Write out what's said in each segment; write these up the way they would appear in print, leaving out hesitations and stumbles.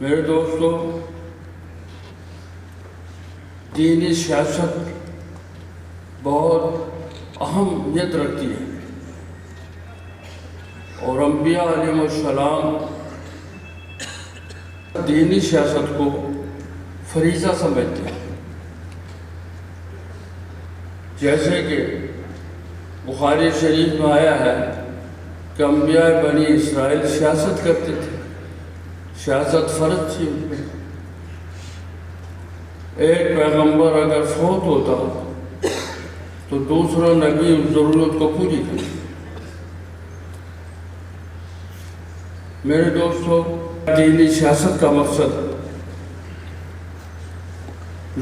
میرے دوستو، دینی سیاست بہت اہمیت رکھتی ہے، اور انبیاء علیہ السلام دینی سیاست کو فریضہ سمجھتے ہیں۔ جیسے کہ بخاری شریف میں آیا ہے کہ انبیاء بنی اسرائیل سیاست کرتے تھے، سیاست فرض تھی ان پہ۔ ایک پیغمبر اگر فوت ہوتا تو دوسرا نبی اس ضرورت کو پوری کرتا۔ میرے دوستو، دینی سیاست کا مقصد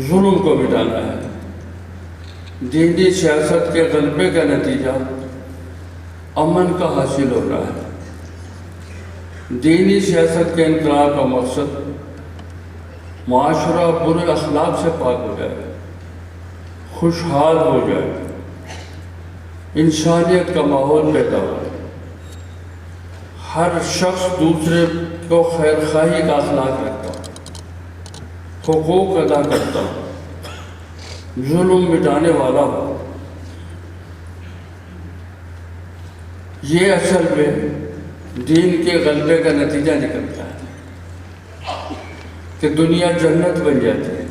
ظلم کو مٹانا ہے۔ دینی سیاست کے غلبے کا نتیجہ امن کا حاصل ہو رہا ہے۔ دینی سیاست کے انقلاب کا مقصد معاشرہ برے اخلاق سے پاک ہو جائے، خوشحال ہو جائے، انسانیت کا ماحول پیدا ہو، ہر شخص دوسرے کو خیر خواہی کا اخلاق رکھتا، حقوق ادا کرتا، ظلم مٹانے والا ہو۔ یہ اصل میں دین کے غلبے کا نتیجہ نکلتا ہے کہ دنیا جنت بن جاتی ہے۔